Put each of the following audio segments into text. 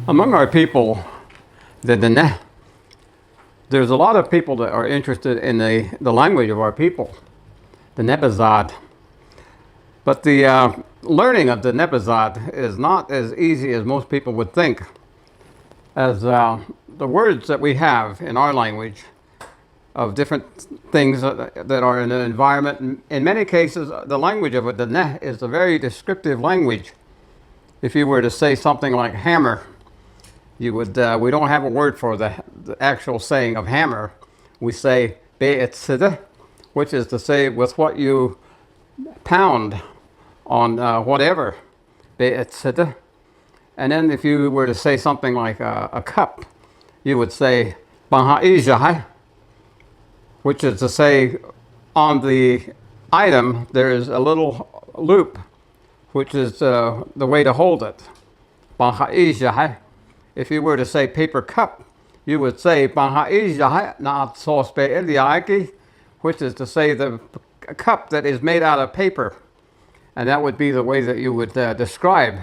Among our people, there's a lot of people that are interested in the language of our people, the Nebazad. But the learning of the Nebazad is not as easy as most people would think, as the words that we have in our language of different things that are in the environment. In many cases, the language of it, the Neh, is a very descriptive language. If you were to say something like hammer, you would. We don't have a word for the actual saying of hammer. We say be'etzideh, which is to say with what you pound on whatever, be'etzideh. And then if you were to say something like a cup, you would say banha'ijah, which is to say on the item there is a little loop, which is the way to hold it. Banha'ijah. If you were to say paper cup, you would say banha'ijah na sos be'eliaki, which is to say the cup that is made out of paper. And that would be the way that you would describe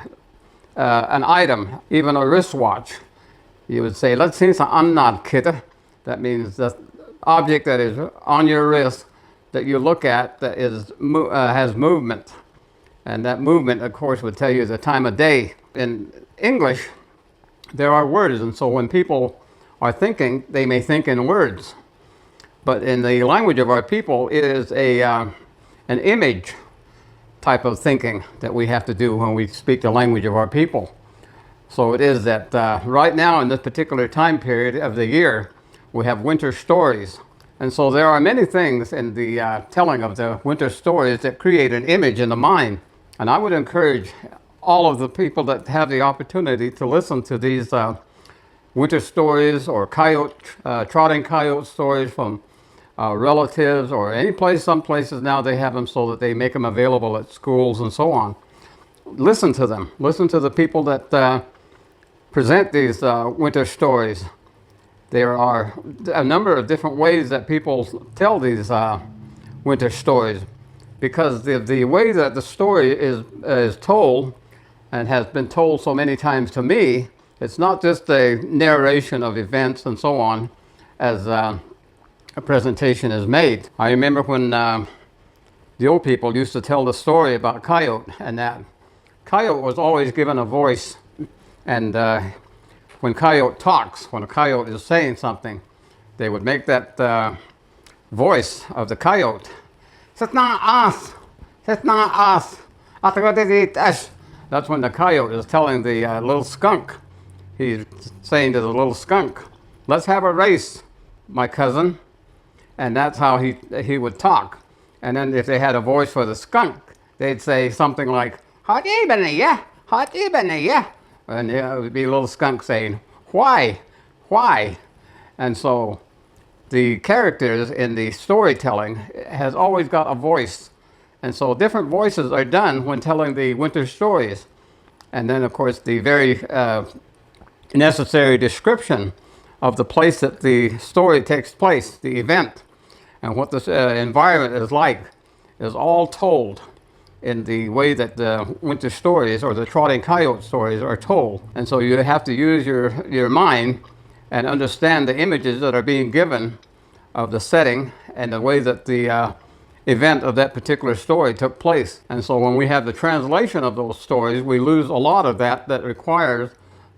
an item, even a wristwatch. You would say, let's see, it's an annad kidda. That means the object that is on your wrist that you look at that is has movement. And that movement, of course, would tell you the time of day. In English, there are words, and so when people are thinking, they may think in words. But in the language of our people, it is an image type of thinking that we have to do when we speak the language of our people. So it is that right now in this particular time period of the year, we have winter stories. And so there are many things in the telling of the winter stories that create an image in the mind. And I would encourage all of the people that have the opportunity to listen to these winter stories or trotting coyote stories from relatives or any place. Some places now they have them so that they make them available at schools and so on. Listen to them. Listen to the people that present these winter stories. There are a number of different ways that people tell these winter stories, because the way that the story is told and has been told so many times to me, it's not just a narration of events and so on as a presentation is made. I remember when the old people used to tell the story about coyote, and that coyote was always given a voice. And when coyote talks, when a coyote is saying something, they would make that voice of the coyote. It's not us. It's not us. That's when the coyote is telling the little skunk. He's saying to the little skunk, let's have a race, my cousin. And that's how he would talk. And then if they had a voice for the skunk, they'd say something like, hot evening, hot evening. And it would be a little skunk saying, why? And so the characters in the storytelling has always got a voice. And so different voices are done when telling the winter stories. And then, of course, the very necessary description of the place that the story takes place, the event, and what the environment is like, is all told in the way that the winter stories or the trotting coyote stories are told. And so you have to use your mind and understand the images that are being given of the setting and the way that the event of that particular story took place. And so when we have the translation of those stories, we lose a lot of that requires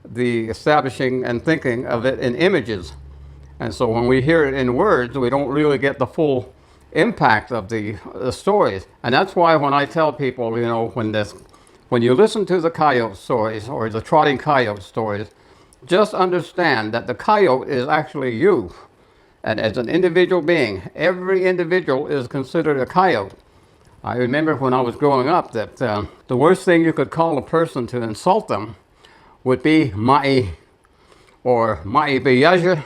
the establishing and thinking of it in images. And so when we hear it in words, we don't really get the full impact of the stories. And that's why when I tell people, you know, when you listen to the coyote stories or the trotting coyote stories, just understand that the coyote is actually you. And as an individual being, every individual is considered a coyote. I remember when I was growing up that the worst thing you could call a person to insult them would be ma'i, or ma'i beyaja,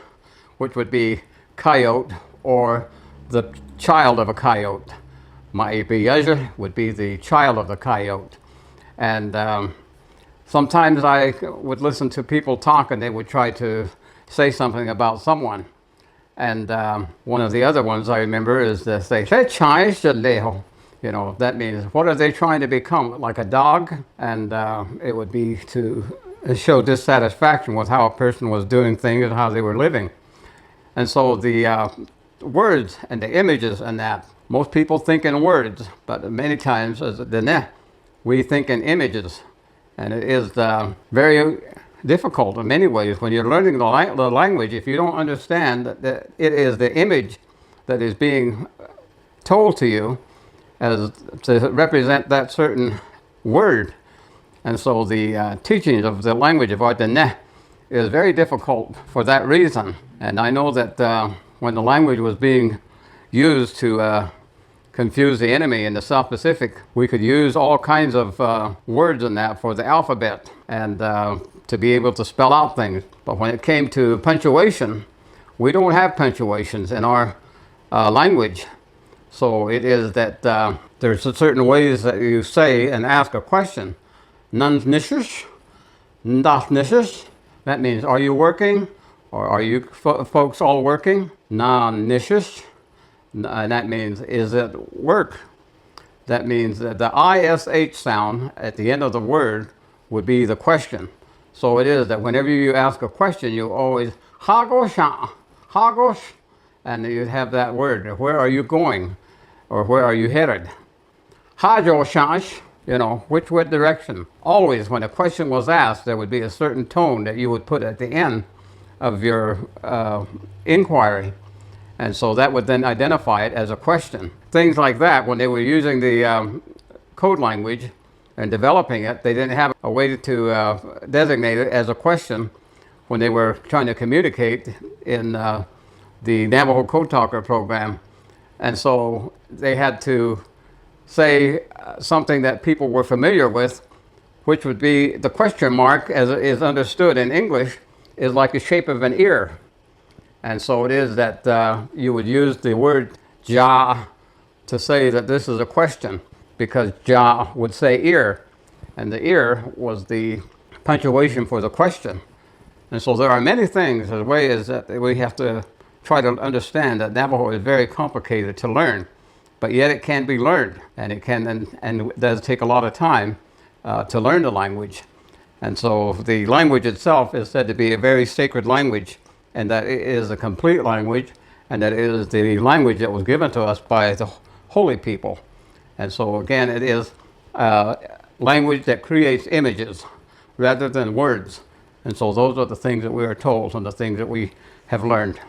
which would be coyote, or the child of a coyote. Ma'i beyaja would be the child of the coyote. And sometimes I would listen to people talk and they would try to say something about someone. And one of the other ones I remember is they say, You know, that means what are they trying to become? Like a dog? And it would be to show dissatisfaction with how a person was doing things and how they were living. And so the words and the images and that, most people think in words, but many times as the net, we think in images. And it is very difficult in many ways when you're learning the language. If you don't understand that it is the image that is being told to you as to represent that certain word. And so the teachings of the language of Ardenne is very difficult for that reason. And I know that when the language was being used to confuse the enemy in the South Pacific, we could use all kinds of words in that for the alphabet and to be able to spell out things. But when it came to punctuation, we don't have punctuations in our language. So it is that there's certain ways that you say and ask a question. Nunsnishish, ndasnishish. That means, are you working? Or are you folks all working? Non-nishish. And that means, is it work? That means that the ISH sound at the end of the word would be the question. So it is that whenever you ask a question, you always, hagosha, hagosh, and you have that word, where are you going? Or where are you headed? Hajoshash, you know, which direction? Always when a question was asked, there would be a certain tone that you would put at the end of your inquiry. And so that would then identify it as a question. Things like that, when they were using the code language and developing it, they didn't have a way to designate it as a question when they were trying to communicate in the Navajo Code Talker program. And so they had to say something that people were familiar with, which would be the question mark, as it is understood in English, is like the shape of an ear. And so it is that you would use the word ja to say that this is a question, because ja would say ear, and the ear was the punctuation for the question. And so there are many things, the way is that we have to try to understand that Navajo is very complicated to learn, but yet it can be learned, and it can and it does take a lot of time to learn the language. And so the language itself is said to be a very sacred language, and that it is a complete language, and that it is the language that was given to us by the holy people. And so again, it is language that creates images rather than words. And so those are the things that we are told and the things that we have learned.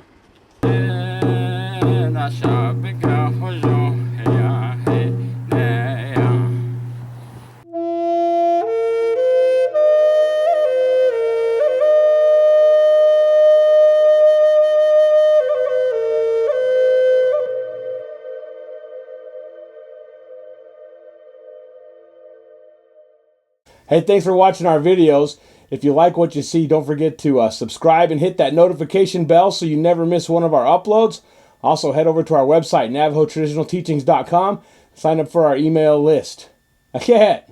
Hey, thanks for watching our videos. If you like what you see, don't forget to subscribe and hit that notification bell so you never miss one of our uploads. Also, head over to our website, NavajoTraditionalTeachings.com. Sign up for our email list. Okay.